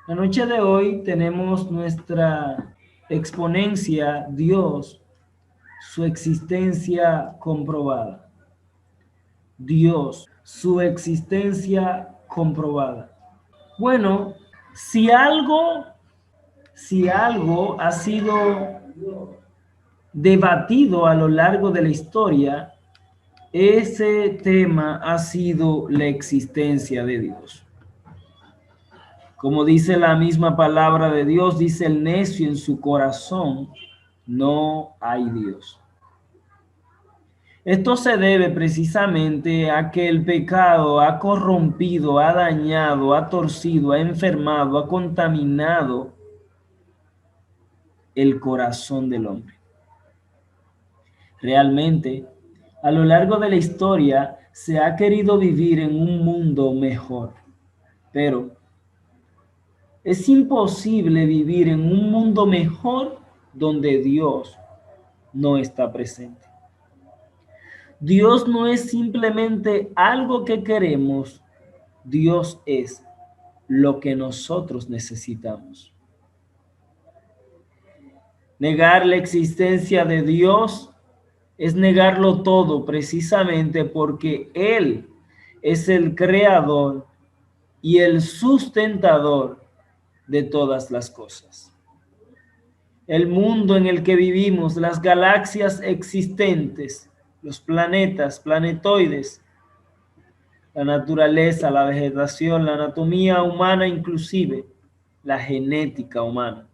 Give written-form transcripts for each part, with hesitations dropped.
La noche de hoy tenemos nuestra exponencia, Dios, su existencia comprobada. Dios, su existencia comprobada. Bueno, si algo, si algo ha sido debatido a lo largo de la historia, ese tema ha sido la existencia de Dios. Como dice la misma palabra de Dios, dice el necio en su corazón, no hay Dios. Esto se debe precisamente a que el pecado ha corrompido, ha dañado, ha torcido, ha enfermado, ha contaminado el corazón del hombre. Realmente, a lo largo de la historia se ha querido vivir en un mundo mejor, pero es imposible vivir en un mundo mejor donde Dios no está presente. Dios no es simplemente algo que queremos, Dios es lo que nosotros necesitamos. Negar la existencia de Dios es negarlo todo precisamente porque Él es el creador y el sustentador de todas las cosas. El mundo en el que vivimos, las galaxias existentes, los planetas, planetoides, la naturaleza, la vegetación, la anatomía humana, inclusive la genética humana.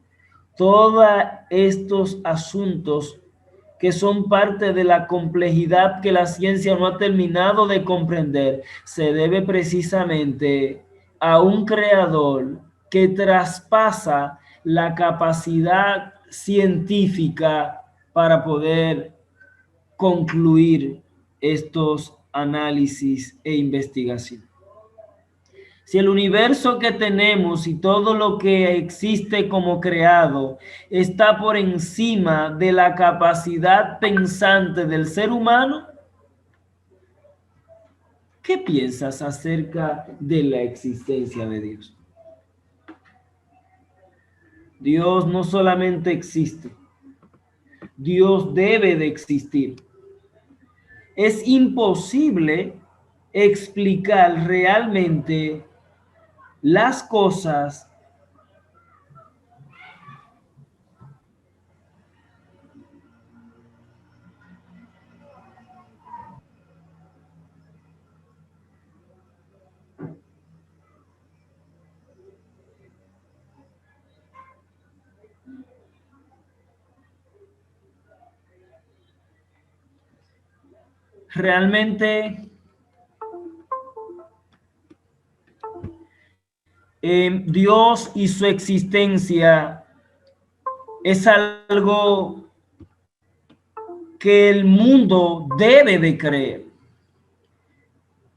Todos estos asuntos que son parte de la complejidad que la ciencia no ha terminado de comprender, se debe precisamente a un creador que traspasa la capacidad científica para poder concluir estos análisis e investigación. Si el universo que tenemos y todo lo que existe como creado está por encima de la capacidad pensante del ser humano, ¿qué piensas acerca de la existencia de Dios? Dios no solamente existe, Dios debe de existir. Es imposible explicar realmente las cosas realmente. Dios y su existencia es algo que el mundo debe de creer.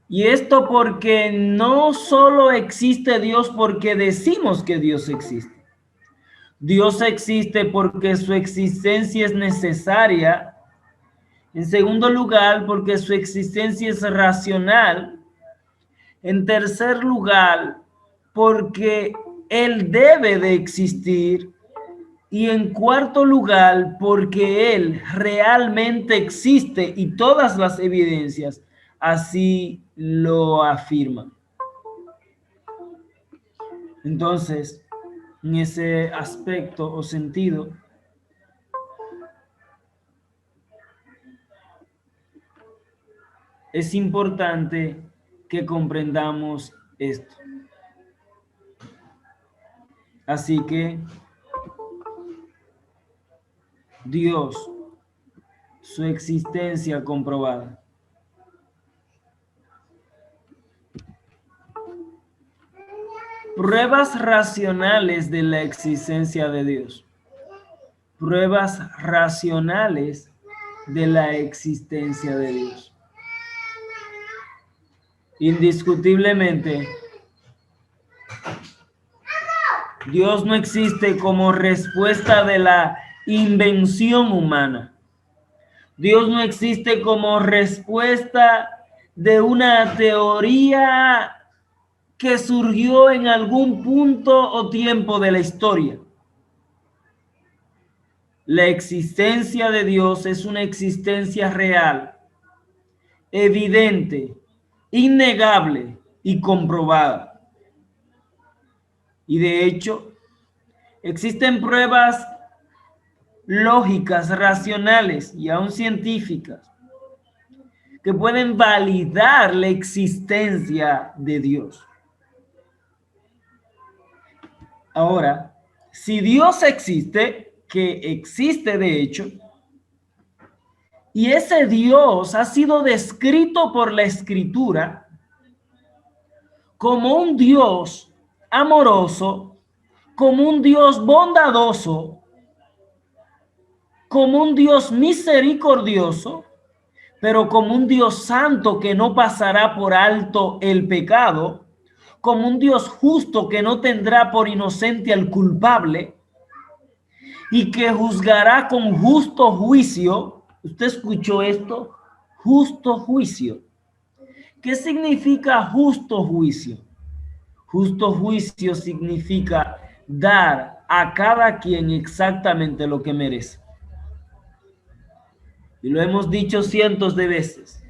Y esto porque no solo existe Dios porque decimos que Dios existe. Dios existe porque su existencia es necesaria. En segundo lugar, porque su existencia es racional. En tercer lugar, porque Él debe de existir. Y en cuarto lugar, porque Él realmente existe y todas las evidencias así lo afirman. Entonces, en ese aspecto o sentido, es importante que comprendamos esto. Así que Dios, su existencia comprobada. Pruebas racionales de la existencia de Dios. Pruebas racionales de la existencia de Dios. Indiscutiblemente, Dios no existe como respuesta de la invención humana. Dios no existe como respuesta de una teoría que surgió en algún punto o tiempo de la historia. La existencia de Dios es una existencia real, evidente, innegable y comprobada. Y de hecho, existen pruebas lógicas, racionales y aún científicas que pueden validar la existencia de Dios. Ahora, si Dios existe, que existe de hecho, y ese Dios ha sido descrito por la Escritura como un Dios amoroso, como un Dios bondadoso, como un Dios misericordioso, pero como un Dios santo que no pasará por alto el pecado, como un Dios justo que no tendrá por inocente al culpable y que juzgará con justo juicio. ¿Usted escuchó esto? Justo juicio. ¿Qué significa justo juicio? Justo juicio significa dar a cada quien exactamente lo que merece. Y lo hemos dicho cientos de veces.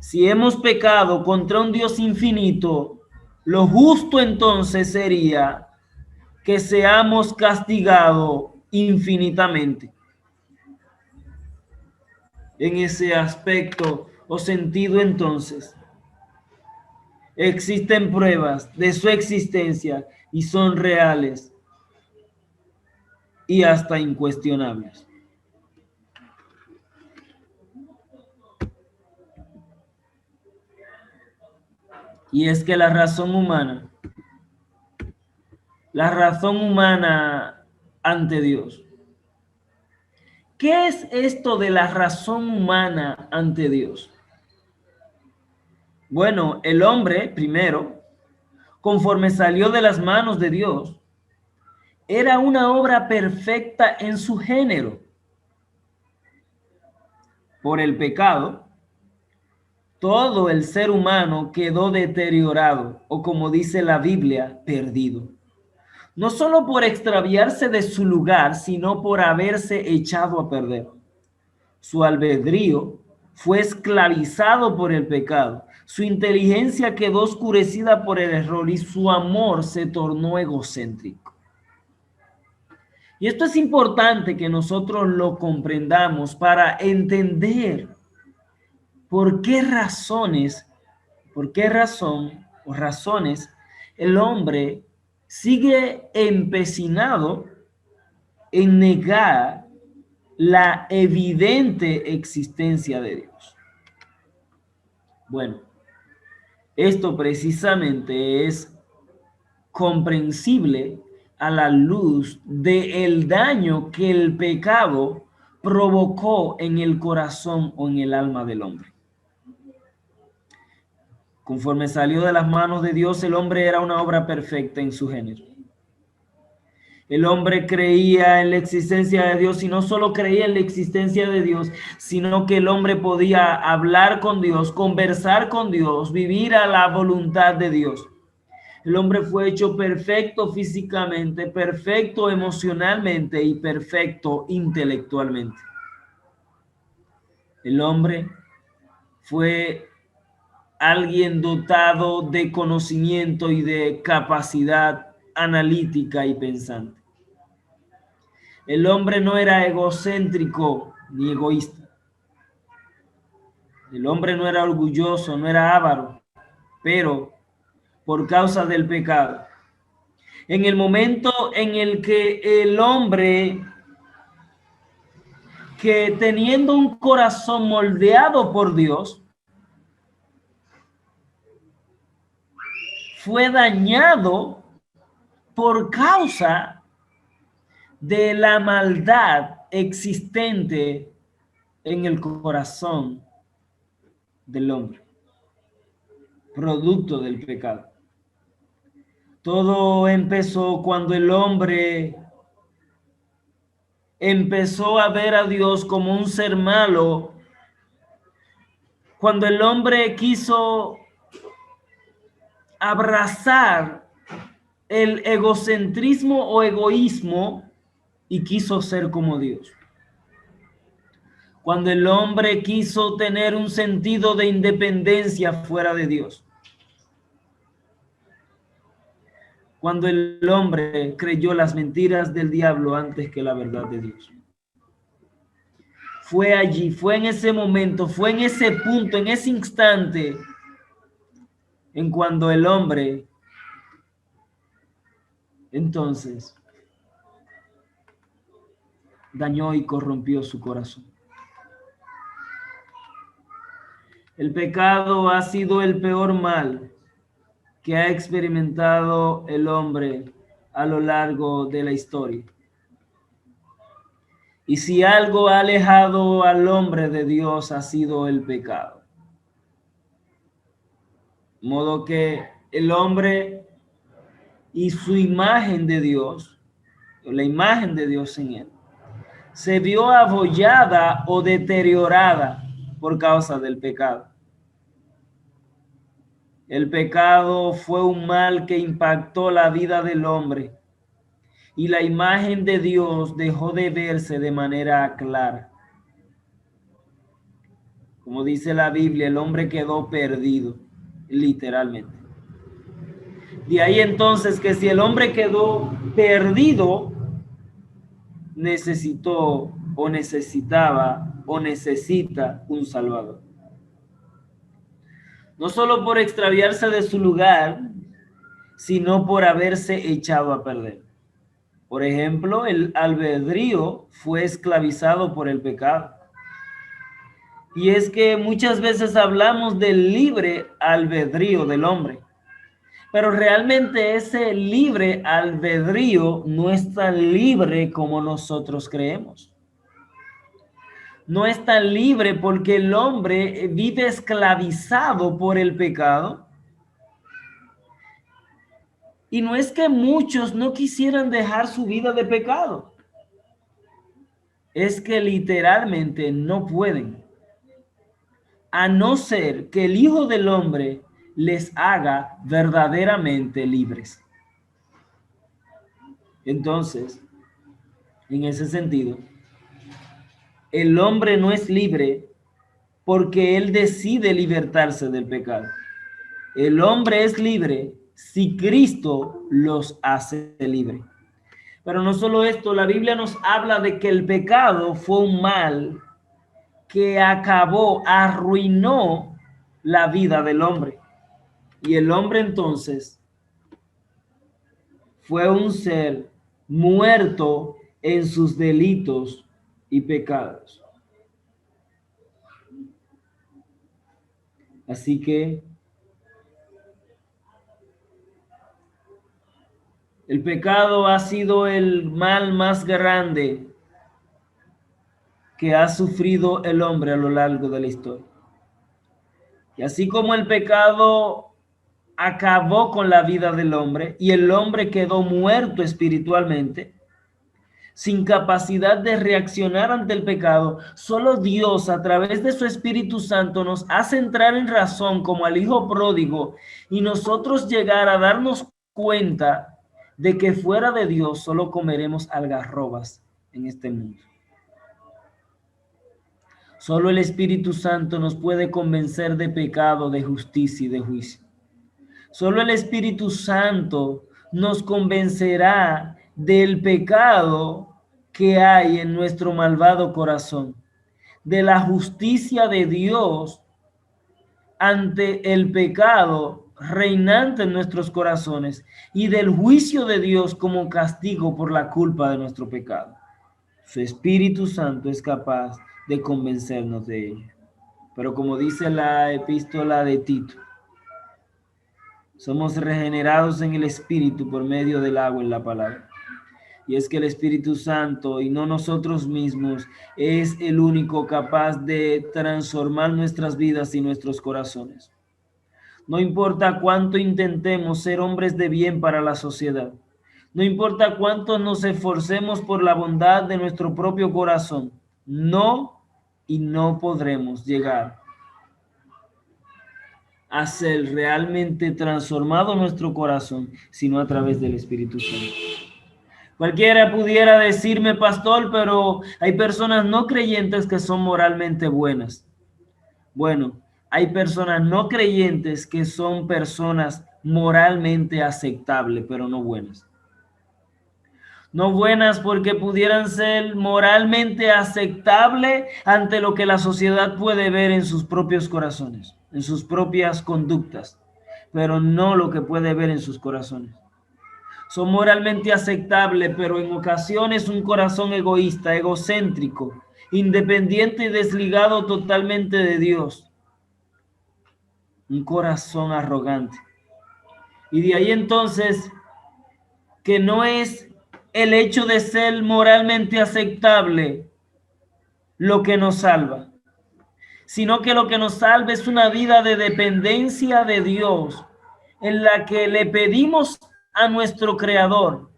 Si hemos pecado contra un Dios infinito, lo justo entonces sería que seamos castigados infinitamente. En ese aspecto o sentido entonces, existen pruebas de su existencia y son reales y hasta incuestionables. Y es que la razón humana ante Dios. ¿Qué es esto de la razón humana ante Dios? Bueno, el hombre, primero, conforme salió de las manos de Dios, era una obra perfecta en su género. Por el pecado, todo el ser humano quedó deteriorado, o como dice la Biblia, perdido. No solo por extraviarse de su lugar, sino por haberse echado a perder. Su albedrío fue esclavizado por el pecado. Su inteligencia quedó oscurecida por el error y su amor se tornó egocéntrico. Y esto es importante que nosotros lo comprendamos para entender por qué razones o razones el hombre sigue empecinado en negar la evidente existencia de Dios. Bueno, esto precisamente es comprensible a la luz del daño que el pecado provocó en el corazón o en el alma del hombre. Conforme salió de las manos de Dios, el hombre era una obra perfecta en su género. El hombre creía en la existencia de Dios y no solo creía en la existencia de Dios, sino que el hombre podía hablar con Dios, conversar con Dios, vivir a la voluntad de Dios. El hombre fue hecho perfecto físicamente, perfecto emocionalmente y perfecto intelectualmente. El hombre fue alguien dotado de conocimiento y de capacidad analítica y pensante. El hombre no era egocéntrico ni egoísta. El hombre no era orgulloso, no era avaro, pero por causa del pecado, en el momento en el que el hombre, que teniendo un corazón moldeado por Dios, fue dañado por causa de la maldad existente en el corazón del hombre, producto del pecado. Todo empezó cuando el hombre empezó a ver a Dios como un ser malo, cuando el hombre quiso abrazar el egocentrismo o egoísmo y quiso ser como Dios. Cuando el hombre quiso tener un sentido de independencia fuera de Dios. Cuando el hombre creyó las mentiras del diablo antes que la verdad de Dios. Fue allí, fue en ese momento, fue en ese punto, en ese instante, en cuando el hombre, entonces, dañó y corrompió su corazón. El pecado ha sido el peor mal que ha experimentado el hombre a lo largo de la historia. Y si algo ha alejado al hombre de Dios ha sido el pecado. De modo que el hombre y su imagen de Dios, la imagen de Dios en él, se vio abollada o deteriorada por causa del pecado. El pecado fue un mal que impactó la vida del hombre y la imagen de Dios dejó de verse de manera clara. Como dice la Biblia, el hombre quedó perdido, literalmente. De ahí entonces que si el hombre quedó perdido, necesitó o necesitaba o necesita un Salvador. No solo por extraviarse de su lugar, sino por haberse echado a perder. Por ejemplo, el albedrío fue esclavizado por el pecado. Y es que muchas veces hablamos del libre albedrío del hombre, pero realmente ese libre albedrío no es tan libre como nosotros creemos. No es tan libre porque el hombre vive esclavizado por el pecado. Y no es que muchos no quisieran dejar su vida de pecado. Es que literalmente no pueden. A no ser que el Hijo del Hombre les haga verdaderamente libres. Entonces, en ese sentido, el hombre no es libre porque él decide libertarse del pecado. El hombre es libre si Cristo los hace libre. Pero no solo esto, la Biblia nos habla de que el pecado fue un mal que acabó, arruinó la vida del hombre. Y el hombre entonces fue un ser muerto en sus delitos y pecados. Así que el pecado ha sido el mal más grande que ha sufrido el hombre a lo largo de la historia. Y así como el pecado acabó con la vida del hombre y el hombre quedó muerto espiritualmente, sin capacidad de reaccionar ante el pecado, solo Dios a través de su Espíritu Santo nos hace entrar en razón como al hijo pródigo y nosotros llegar a darnos cuenta de que fuera de Dios solo comeremos algarrobas en este mundo. Solo el Espíritu Santo nos puede convencer de pecado, de justicia y de juicio. Solo el Espíritu Santo nos convencerá del pecado que hay en nuestro malvado corazón, de la justicia de Dios ante el pecado reinante en nuestros corazones y del juicio de Dios como castigo por la culpa de nuestro pecado. Su Espíritu Santo es capaz de convencernos de ello. Pero como dice la epístola de Tito, somos regenerados en el Espíritu por medio del agua en la palabra. Y es que el Espíritu Santo y no nosotros mismos es el único capaz de transformar nuestras vidas y nuestros corazones. No importa cuánto intentemos ser hombres de bien para la sociedad. No importa cuánto nos esforcemos por la bondad de nuestro propio corazón. No podremos llegar a ser realmente transformado nuestro corazón, sino a través del Espíritu Santo. Cualquiera pudiera decirme, pastor, pero hay personas no creyentes que son moralmente buenas. Bueno, hay personas no creyentes que son personas moralmente aceptables, pero no buenas. No buenas porque pudieran ser moralmente aceptables ante lo que la sociedad puede ver en sus propios corazones, en sus propias conductas, pero no lo que puede ver en sus corazones. Son moralmente aceptables, pero en ocasiones un corazón egoísta, egocéntrico, independiente y desligado totalmente de Dios. Un corazón arrogante. Y de ahí entonces que no es el hecho de ser moralmente aceptable lo que nos salva, sino que lo que nos salva es una vida de dependencia de Dios, en la que le pedimos a nuestro Creador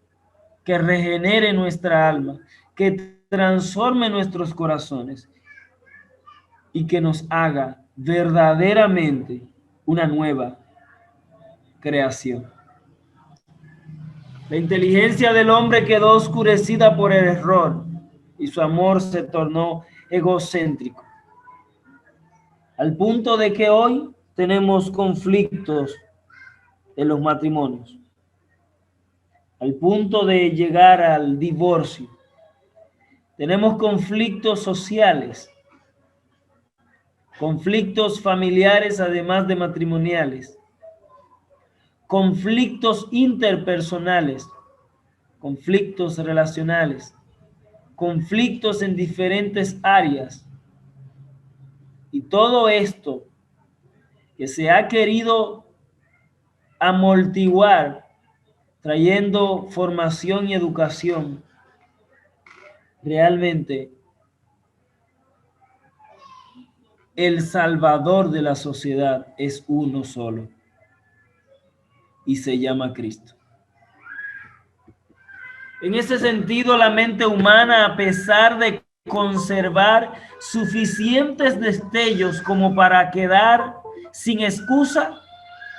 que regenere nuestra alma, que transforme nuestros corazones y que nos haga verdaderamente una nueva creación. La inteligencia del hombre quedó oscurecida por el error y su amor se tornó egocéntrico, al punto de que hoy tenemos conflictos en los matrimonios, al punto de llegar al divorcio. Tenemos conflictos sociales, conflictos familiares además de matrimoniales, conflictos interpersonales, conflictos relacionales, conflictos en diferentes áreas. Y todo esto que se ha querido amortiguar trayendo formación y educación, realmente el salvador de la sociedad es uno solo y se llama Cristo. En ese sentido, la mente humana, a pesar de conservar suficientes destellos como para quedar sin excusa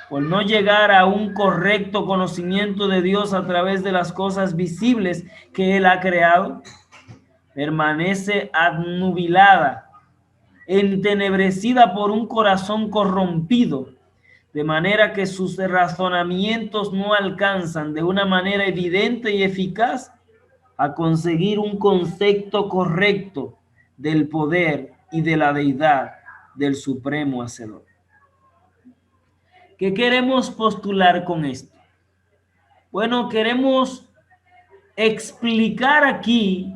por no llegar a un correcto conocimiento de Dios a través de las cosas visibles que Él ha creado, permanece adnubilada, entenebrecida por un corazón corrompido, de manera que sus razonamientos no alcanzan de una manera evidente y eficaz a conseguir un concepto correcto del poder y de la deidad del Supremo Hacedor. ¿Qué queremos postular con esto? Bueno, queremos explicar aquí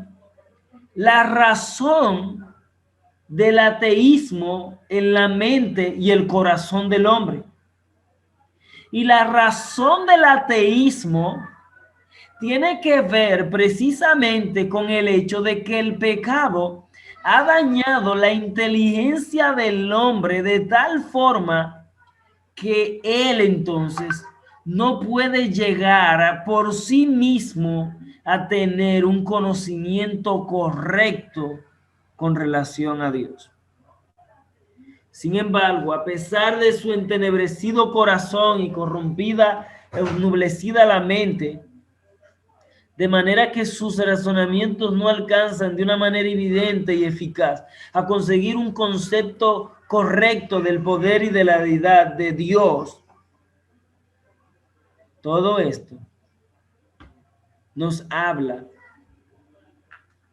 la razón del ateísmo en la mente y el corazón del hombre. Y la razón del ateísmo tiene que ver precisamente con el hecho de que el pecado ha dañado la inteligencia del hombre de tal forma que él entonces no puede llegar por sí mismo a tener un conocimiento correcto con relación a Dios. Sin embargo, a pesar de su entenebrecido corazón y corrompida, ennublecida la mente, de manera que sus razonamientos no alcanzan de una manera evidente y eficaz a conseguir un concepto correcto del poder y de la deidad de Dios. Todo esto nos habla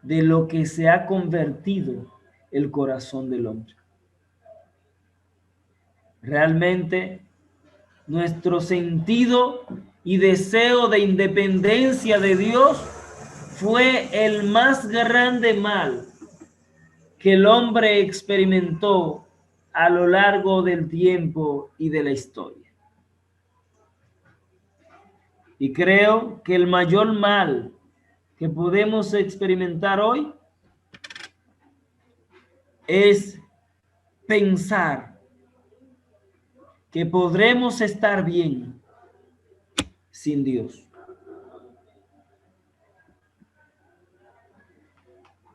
de lo que se ha convertido el corazón del hombre. Realmente, nuestro sentido y deseo de independencia de Dios fue el más grande mal que el hombre experimentó a lo largo del tiempo y de la historia. Y creo que el mayor mal que podemos experimentar hoy es pensar que podremos estar bien sin Dios.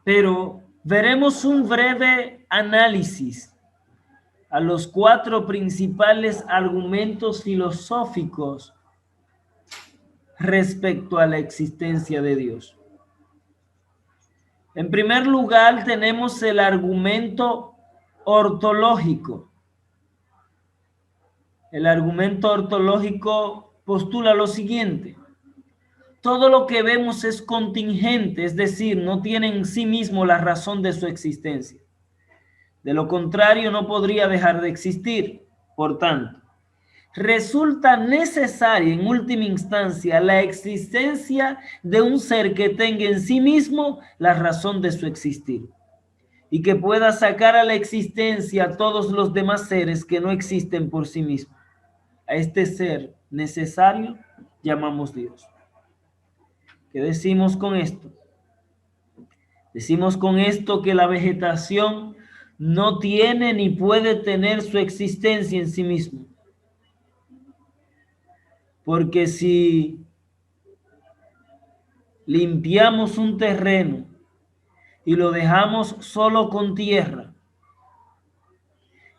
Pero veremos un breve análisis a los 4 principales argumentos filosóficos respecto a la existencia de Dios. En primer lugar, tenemos el argumento ortológico. El argumento ortológico postula lo siguiente: todo lo que vemos es contingente, es decir, no tiene en sí mismo la razón de su existencia. De lo contrario, no podría dejar de existir. Por tanto, resulta necesaria en última instancia la existencia de un ser que tenga en sí mismo la razón de su existir y que pueda sacar a la existencia a todos los demás seres que no existen por sí mismos. A este ser necesario llamamos Dios. ¿Qué decimos con esto? Decimos con esto que la vegetación no tiene ni puede tener su existencia en sí mismo. Porque si limpiamos un terreno y lo dejamos solo con tierra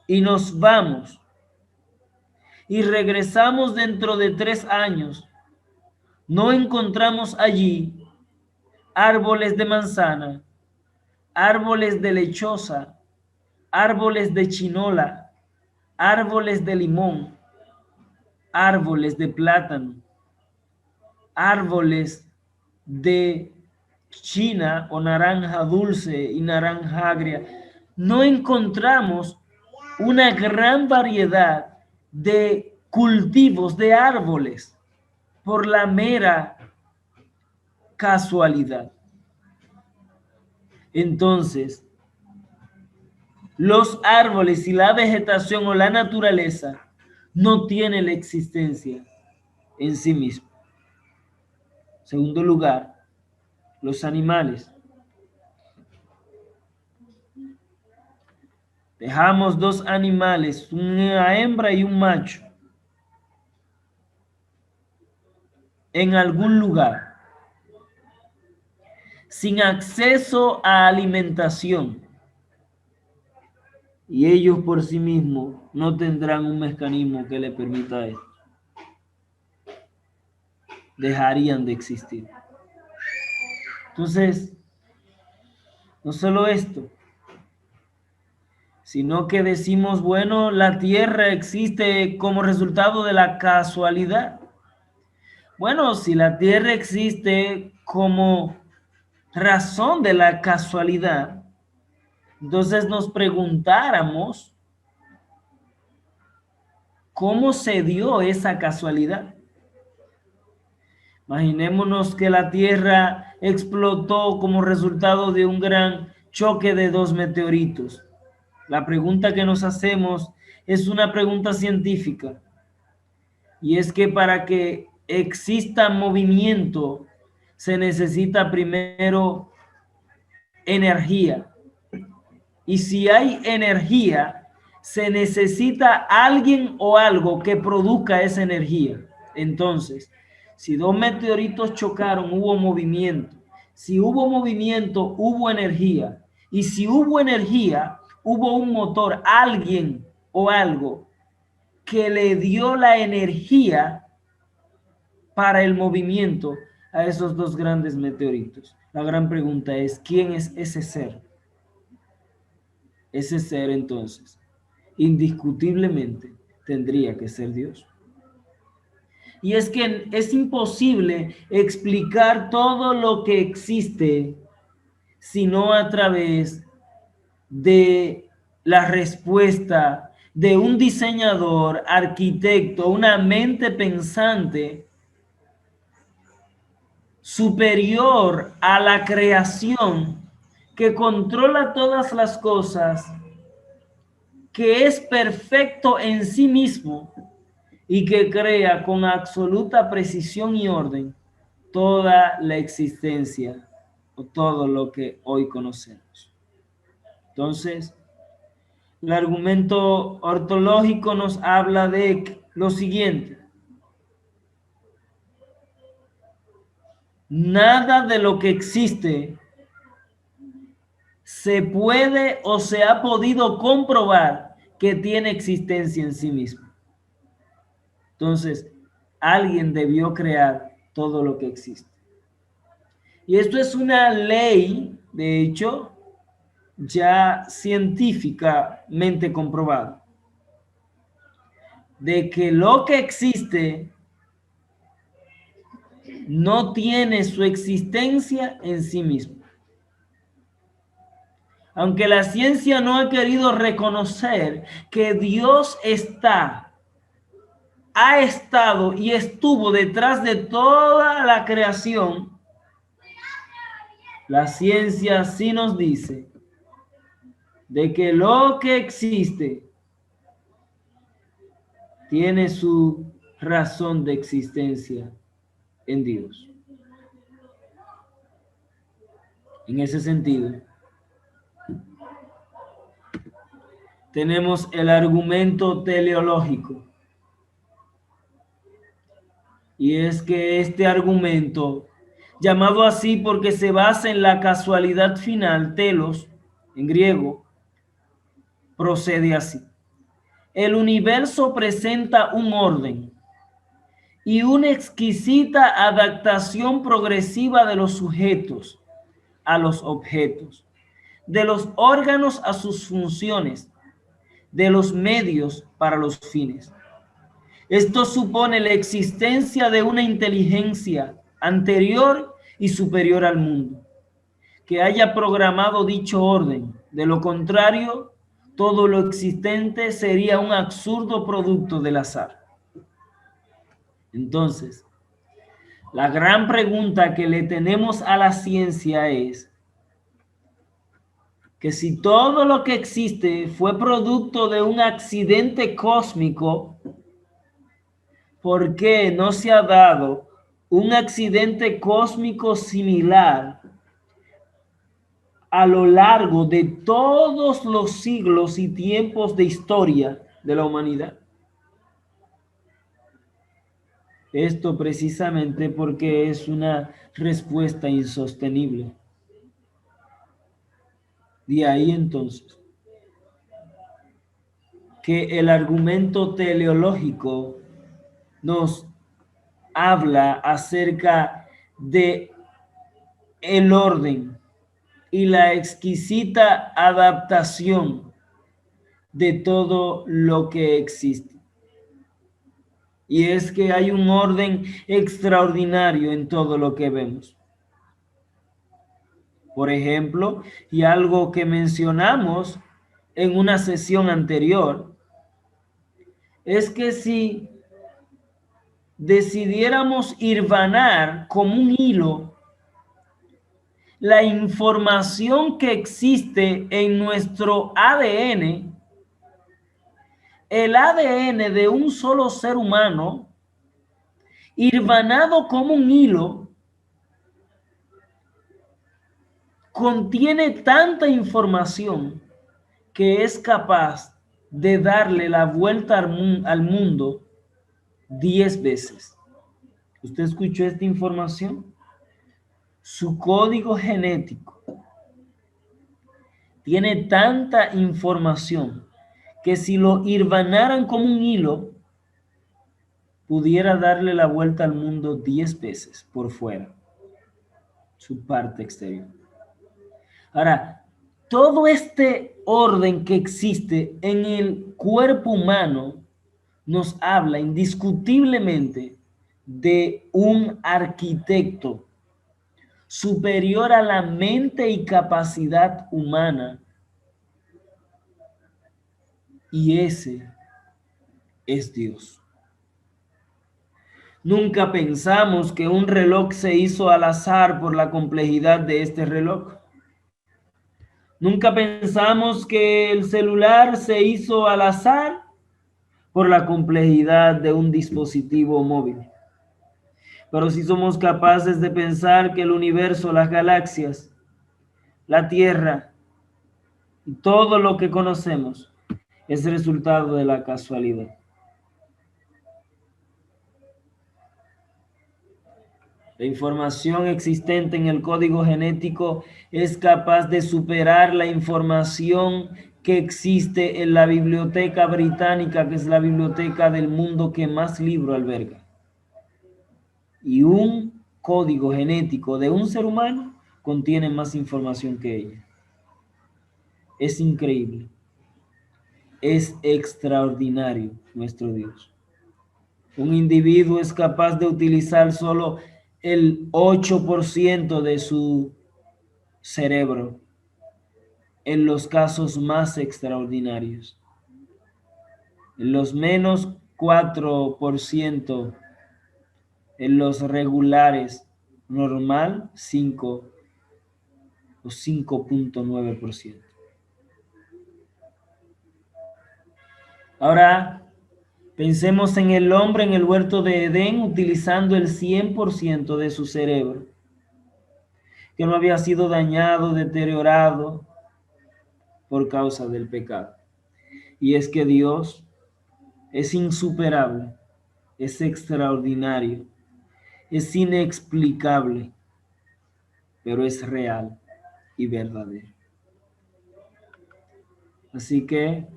y nos vamos y regresamos dentro de 3 años, no encontramos allí árboles de manzana, árboles de lechosa, árboles de chinola, árboles de limón, árboles de plátano, árboles de china o naranja dulce y naranja agria. No encontramos una gran variedad de cultivos, de árboles, por la mera casualidad. Entonces, los árboles y la vegetación o la naturaleza no tienen la existencia en sí mismo. Segundo lugar, los animales. Dejamos 2 animales, una hembra y un macho, en algún lugar, sin acceso a alimentación, y ellos por sí mismos no tendrán un mecanismo que le permita esto. Dejarían de existir. Entonces, no solo esto, sino que decimos, bueno, la tierra existe como resultado de la casualidad. Bueno, si la tierra existe como razón de la casualidad, entonces nos preguntáramos cómo se dio esa casualidad. Imaginémonos que la tierra explotó como resultado de un gran choque de 2 meteoritos. La pregunta que nos hacemos es una pregunta científica, y es que para que exista movimiento se necesita primero energía, y si hay energía se necesita alguien o algo que produzca esa energía. Entonces, si 2 meteoritos chocaron, hubo movimiento. Si hubo movimiento, hubo energía. Y si hubo energía, hubo un motor, alguien o algo que le dio la energía para el movimiento a esos 2 grandes meteoritos. La gran pregunta es, ¿quién es ese ser? Ese ser, entonces, indiscutiblemente tendría que ser Dios. Y es que es imposible explicar todo lo que existe sino a través de la respuesta de un diseñador, arquitecto, una mente pensante superior a la creación, que controla todas las cosas, que es perfecto en sí mismo y que crea con absoluta precisión y orden toda la existencia o todo lo que hoy conocemos. Entonces, el argumento ortológico nos habla de lo siguiente: nada de lo que existe se puede o se ha podido comprobar que tiene existencia en sí mismo. Entonces, alguien debió crear todo lo que existe. Y esto es una ley, de hecho, ya científicamente comprobada, de que lo que existe no tiene su existencia en sí mismo. Aunque la ciencia no ha querido reconocer que Dios ha estado y estuvo detrás de toda la creación, la ciencia sí nos dice de que lo que existe tiene su razón de existencia en Dios. En ese sentido, tenemos el argumento teleológico. Y es que este argumento, llamado así porque se basa en la casualidad final, telos, en griego, procede así. El universo presenta un orden y una exquisita adaptación progresiva de los sujetos a los objetos, de los órganos a sus funciones, de los medios para los fines. Esto supone la existencia de una inteligencia anterior y superior al mundo, que haya programado dicho orden. De lo contrario, todo lo existente sería un absurdo producto del azar. Entonces, la gran pregunta que le tenemos a la ciencia es que si todo lo que existe fue producto de un accidente cósmico, ¿por qué no se ha dado un accidente cósmico similar a lo largo de todos los siglos y tiempos de historia de la humanidad? Esto precisamente porque es una respuesta insostenible. De ahí entonces que el argumento teleológico nos habla acerca de el orden y la exquisita adaptación de todo lo que existe. Y es que hay un orden extraordinario en todo lo que vemos. Por ejemplo, y algo que mencionamos en una sesión anterior, es que si decidiéramos hilvanar como un hilo la información que existe en nuestro ADN, el ADN de un solo ser humano, hilvanado como un hilo, contiene tanta información que es capaz de darle la vuelta al mundo 10 veces. ¿Usted escuchó esta información? Su código genético tiene tanta información que si lo hilvanaran como un hilo, pudiera darle la vuelta al mundo 10 veces por fuera, su parte exterior. Ahora, todo este orden que existe en el cuerpo humano nos habla indiscutiblemente de un arquitecto superior a la mente y capacidad humana, y ese es Dios. Nunca pensamos que un reloj se hizo al azar por la complejidad de este reloj. Nunca pensamos que el celular se hizo al azar por la complejidad de un dispositivo móvil. Pero sí somos capaces de pensar que el universo, las galaxias, la Tierra y todo lo que conocemos es resultado de la casualidad. La información existente en el código genético es capaz de superar la información que existe en la Biblioteca Británica, que es la biblioteca del mundo que más libros alberga. Y un código genético de un ser humano contiene más información que ella. Es increíble. Es extraordinario nuestro Dios. Un individuo es capaz de utilizar solo el 8% de su cerebro en los casos más extraordinarios. En los menos 4%, en los regulares, normal 5 o 5.9%. Ahora, pensemos en el hombre en el huerto de Edén utilizando el 100% de su cerebro, que no había sido dañado, deteriorado por causa del pecado. Y es que Dios es insuperable, es extraordinario, es inexplicable, pero es real y verdadero. Así que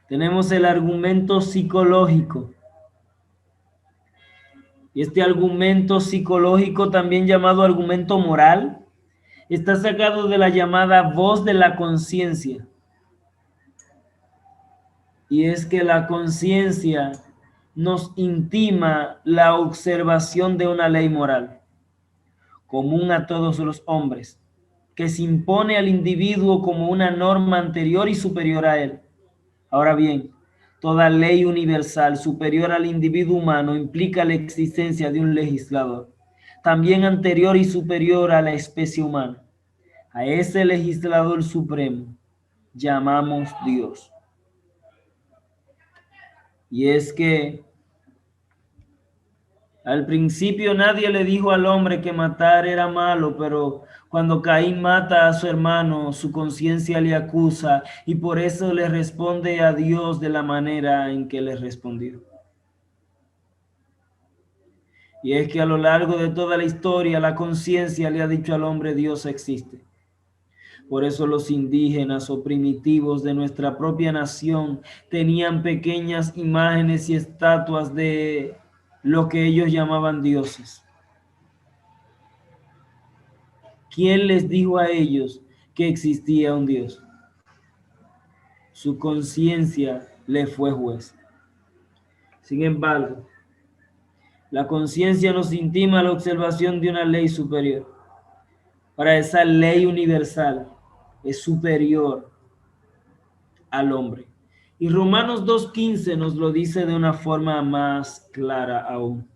tenemos el argumento psicológico. Y este argumento psicológico, también llamado argumento moral, está sacado de la llamada voz de la conciencia. Y es que la conciencia nos intima la observación de una ley moral, común a todos los hombres, que se impone al individuo como una norma anterior y superior a él. Ahora bien, toda ley universal superior al individuo humano implica la existencia de un legislador, también anterior y superior a la especie humana. A ese legislador supremo llamamos Dios. Y es que al principio nadie le dijo al hombre que matar era malo, pero cuando Caín mata a su hermano, su conciencia le acusa y por eso le responde a Dios de la manera en que le respondió. Y es que a lo largo de toda la historia, la conciencia le ha dicho al hombre: Dios existe. Por eso los indígenas o primitivos de nuestra propia nación tenían pequeñas imágenes y estatuas de lo que ellos llamaban dioses. ¿Quién les dijo a ellos que existía un Dios? Su conciencia le fue juez. Sin embargo, la conciencia nos intima la observación de una ley superior. Para esa ley universal es superior al hombre. Y Romanos 2.15 nos lo dice de una forma más clara aún.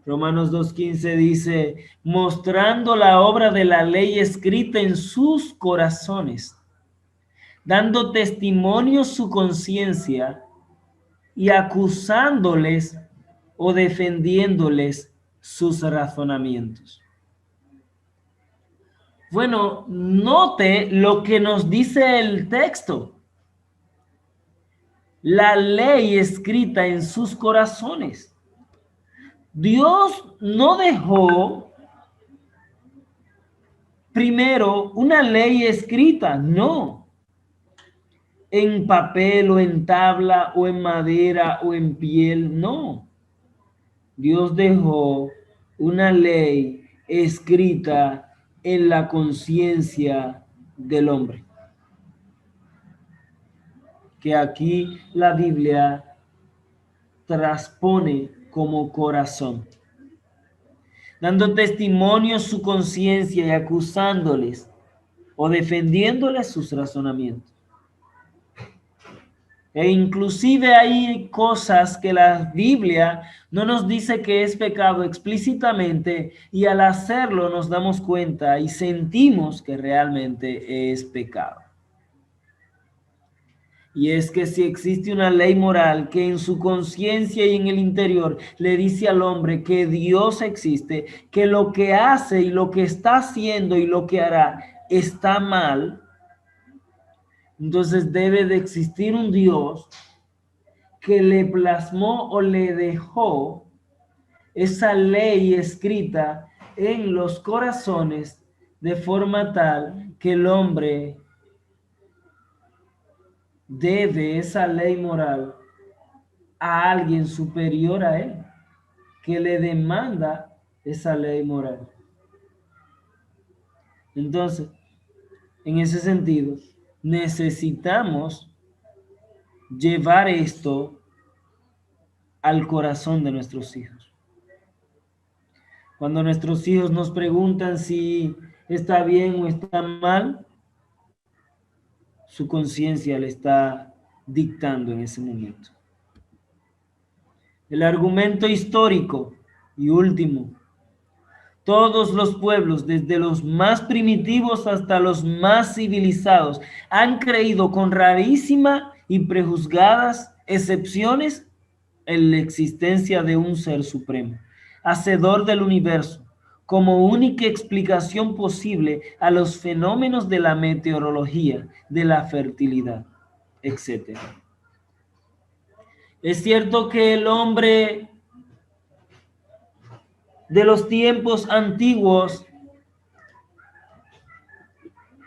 Romanos 2.15 dice: mostrando la obra de la ley escrita en sus corazones, dando testimonio su conciencia y acusándoles o defendiéndoles sus razonamientos. Bueno, note lo que nos dice el texto. La ley escrita en sus corazones. Dios no dejó primero una ley escrita, no, en papel o en tabla o en madera o en piel, no. Dios dejó una ley escrita en la conciencia del hombre, que aquí la Biblia transpone como corazón, dando testimonio su conciencia y acusándoles o defendiéndoles sus razonamientos. E inclusive hay cosas que la Biblia no nos dice que es pecado explícitamente, y al hacerlo nos damos cuenta y sentimos que realmente es pecado. Y es que si existe una ley moral que en su conciencia y en el interior le dice al hombre que Dios existe, que lo que hace y lo que está haciendo y lo que hará está mal, entonces debe de existir un Dios que le plasmó o le dejó esa ley escrita en los corazones de forma tal que el hombre debe esa ley moral a alguien superior a él, que le demanda esa ley moral. Entonces, en ese sentido, necesitamos llevar esto al corazón de nuestros hijos. Cuando nuestros hijos nos preguntan si está bien o está mal, su conciencia le está dictando en ese momento. El argumento histórico y último: todos los pueblos, desde los más primitivos hasta los más civilizados, han creído con rarísima y prejuzgadas excepciones en la existencia de un ser supremo, hacedor del universo, como única explicación posible a los fenómenos de la meteorología, de la fertilidad, etc. Es cierto que el hombre de los tiempos antiguos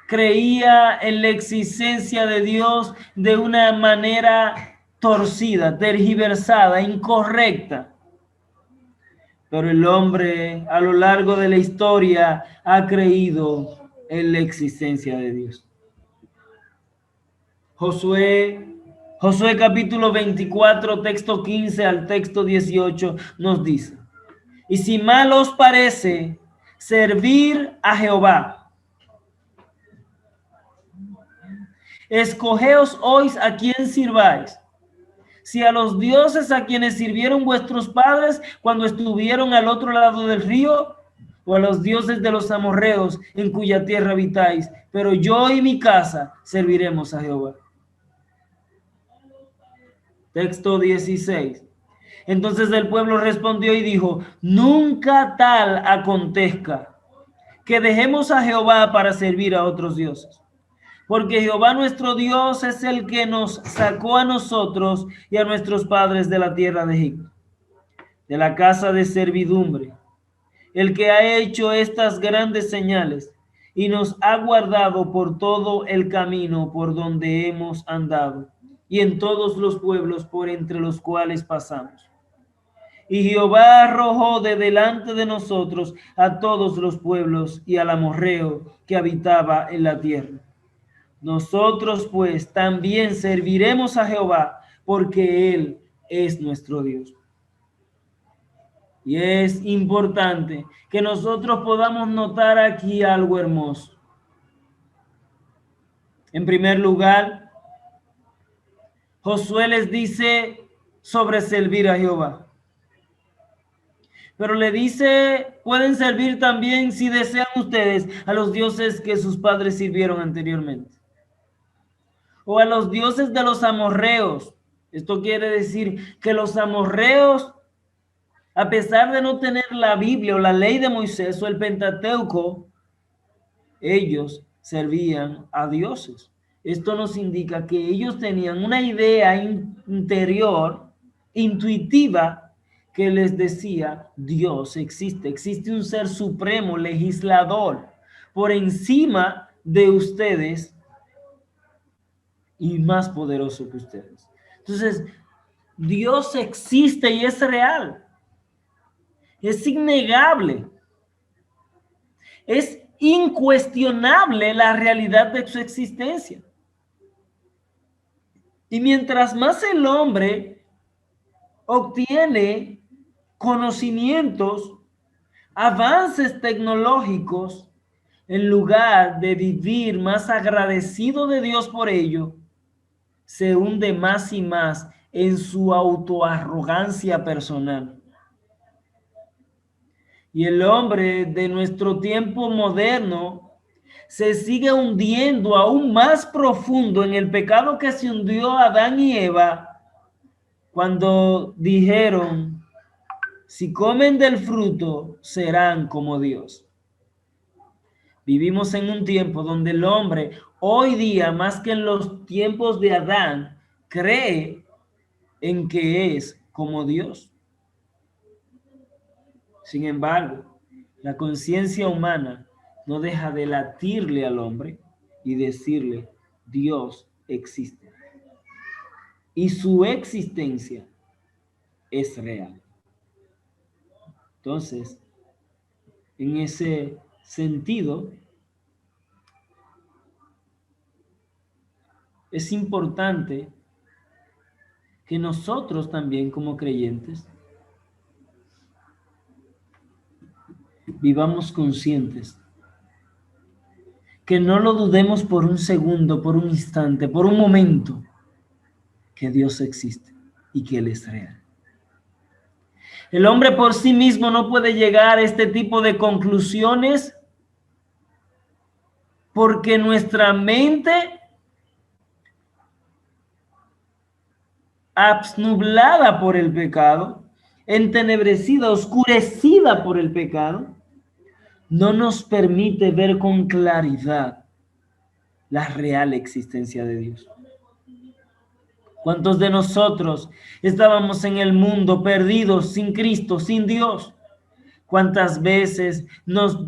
creía en la existencia de Dios de una manera torcida, tergiversada, incorrecta. Pero el hombre a lo largo de la historia ha creído en la existencia de Dios. Josué capítulo 24, texto 15 al texto 18 nos dice: y si mal os parece servir a Jehová, escogeos hoy a quién sirváis, si a los dioses a quienes sirvieron vuestros padres cuando estuvieron al otro lado del río, o a los dioses de los amorreos en cuya tierra habitáis, pero yo y mi casa serviremos a Jehová. Texto 16. Entonces el pueblo respondió y dijo: nunca tal acontezca que dejemos a Jehová para servir a otros dioses. Porque Jehová nuestro Dios es el que nos sacó a nosotros y a nuestros padres de la tierra de Egipto, de la casa de servidumbre, el que ha hecho estas grandes señales y nos ha guardado por todo el camino por donde hemos andado y en todos los pueblos por entre los cuales pasamos. Y Jehová arrojó de delante de nosotros a todos los pueblos y al amorreo que habitaba en la tierra. Nosotros pues también serviremos a Jehová, porque Él es nuestro Dios. Y es importante que nosotros podamos notar aquí algo hermoso. En primer lugar, Josué les dice sobre servir a Jehová. Pero le dice, pueden servir también, si desean ustedes, a los dioses que sus padres sirvieron anteriormente, o a los dioses de los amorreos. Esto quiere decir que los amorreos, a pesar de no tener la Biblia o la ley de Moisés o el Pentateuco, ellos servían a dioses. Esto nos indica que ellos tenían una idea interior, intuitiva, que les decía: Dios existe un ser supremo, legislador, por encima de ustedes y más poderoso que ustedes. Entonces, Dios existe y es real. Es innegable. Es incuestionable la realidad de su existencia. Y mientras más el hombre obtiene conocimientos, avances tecnológicos, en lugar de vivir más agradecido de Dios por ello, se hunde más y más en su autoarrogancia personal. Y el hombre de nuestro tiempo moderno se sigue hundiendo aún más profundo en el pecado que se hundió Adán y Eva cuando dijeron: si comen del fruto, serán como Dios. Vivimos en un tiempo donde el hombre, hoy día, más que en los tiempos de Adán, cree en que es como Dios. Sin embargo, la conciencia humana no deja de latirle al hombre y decirle, Dios existe. Y su existencia es real. Entonces, en ese sentido, es importante que nosotros también como creyentes vivamos conscientes, que no lo dudemos por un segundo, por un instante, por un momento, que Dios existe y que Él es real. El hombre por sí mismo no puede llegar a este tipo de conclusiones porque nuestra mente, absnublada por el pecado, entenebrecida, oscurecida por el pecado, no nos permite ver con claridad la real existencia de Dios. ¿Cuántos de nosotros estábamos en el mundo perdidos, sin Cristo, sin Dios? ¿Cuántas veces nos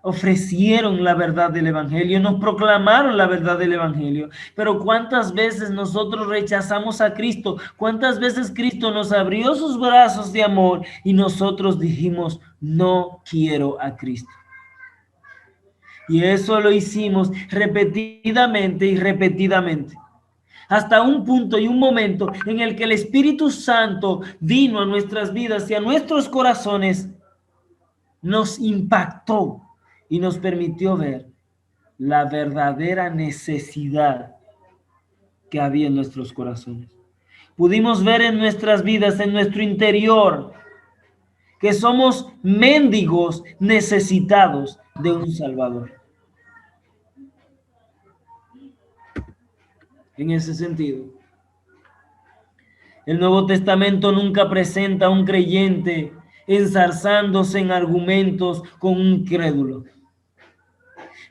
ofrecieron la verdad del Evangelio, nos proclamaron la verdad del Evangelio? Pero ¿cuántas veces nosotros rechazamos a Cristo? ¿Cuántas veces Cristo nos abrió sus brazos de amor y nosotros dijimos, no quiero a Cristo? Y eso lo hicimos repetidamente y repetidamente, hasta un punto y un momento en el que el Espíritu Santo vino a nuestras vidas y a nuestros corazones, nos impactó y nos permitió ver la verdadera necesidad que había en nuestros corazones. Pudimos ver en nuestras vidas, en nuestro interior, que somos mendigos necesitados de un Salvador. En ese sentido, el Nuevo Testamento nunca presenta a un creyente enzarzándose en argumentos con un crédulo.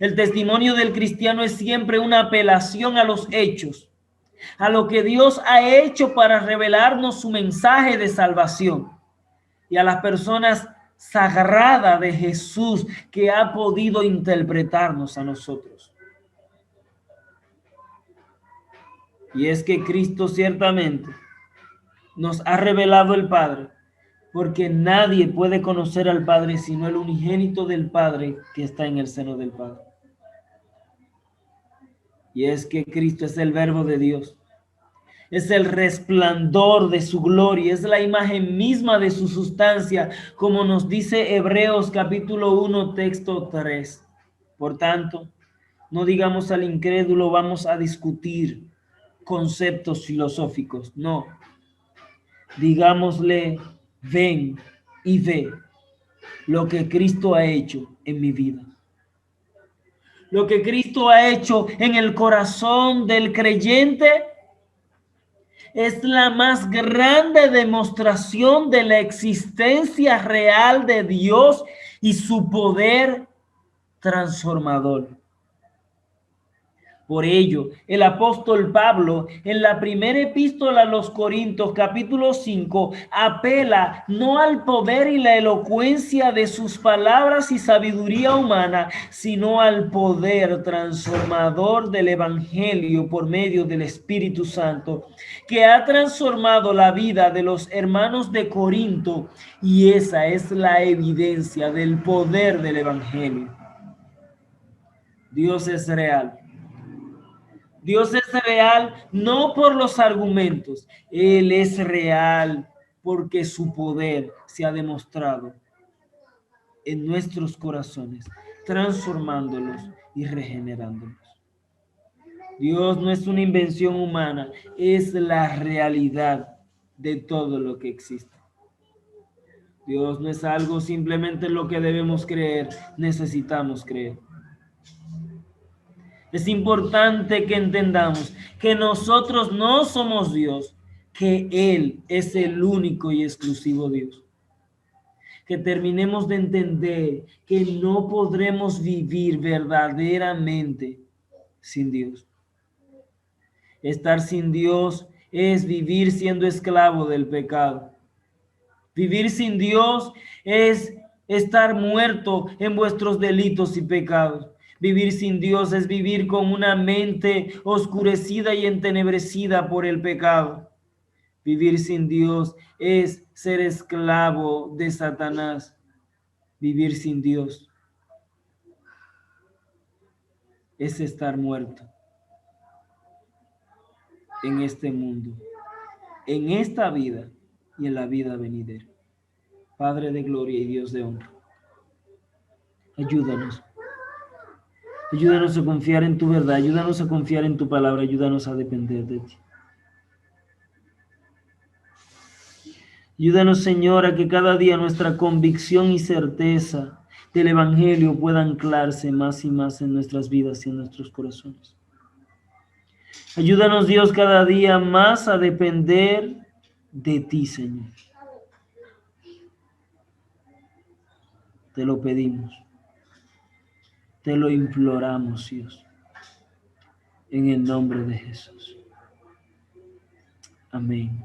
El testimonio del cristiano es siempre una apelación a los hechos, a lo que Dios ha hecho para revelarnos su mensaje de salvación y a las personas sagradas de Jesús que ha podido interpretarnos a nosotros. Y es que Cristo ciertamente nos ha revelado el Padre, porque nadie puede conocer al Padre sino el unigénito del Padre que está en el seno del Padre. Y es que Cristo es el Verbo de Dios, es el resplandor de su gloria, es la imagen misma de su sustancia, como nos dice Hebreos capítulo 1, texto 3. Por tanto, no digamos al incrédulo, vamos a discutir conceptos filosóficos, no. Digámosle, ven y ve lo que Cristo ha hecho en mi vida. Lo que Cristo ha hecho en el corazón del creyente es la más grande demostración de la existencia real de Dios y su poder transformador. Por ello, el apóstol Pablo, en la primera epístola a los Corintios, capítulo 5, apela no al poder y la elocuencia de sus palabras y sabiduría humana, sino al poder transformador del Evangelio por medio del Espíritu Santo, que ha transformado la vida de los hermanos de Corinto, y esa es la evidencia del poder del Evangelio. Dios es real. Dios es real no por los argumentos, Él es real porque su poder se ha demostrado en nuestros corazones, transformándolos y regenerándolos. Dios no es una invención humana, es la realidad de todo lo que existe. Dios no es algo simplemente lo que debemos creer, necesitamos creer. Es importante que entendamos que nosotros no somos Dios, que Él es el único y exclusivo Dios. Que terminemos de entender que no podremos vivir verdaderamente sin Dios. Estar sin Dios es vivir siendo esclavo del pecado. Vivir sin Dios es estar muerto en vuestros delitos y pecados. Vivir sin Dios es vivir con una mente oscurecida y entenebrecida por el pecado. Vivir sin Dios es ser esclavo de Satanás. Vivir sin Dios es estar muerto en este mundo, en esta vida y en la vida venidera. Padre de gloria y Dios de honra, ayúdanos. Ayúdanos a confiar en tu verdad, ayúdanos a confiar en tu palabra, ayúdanos a depender de ti. Ayúdanos, Señor, a que cada día nuestra convicción y certeza del Evangelio pueda anclarse más y más en nuestras vidas y en nuestros corazones. Ayúdanos, Dios, cada día más a depender de ti, Señor. Te lo pedimos. Te lo imploramos, Dios. En el nombre de Jesús. Amén.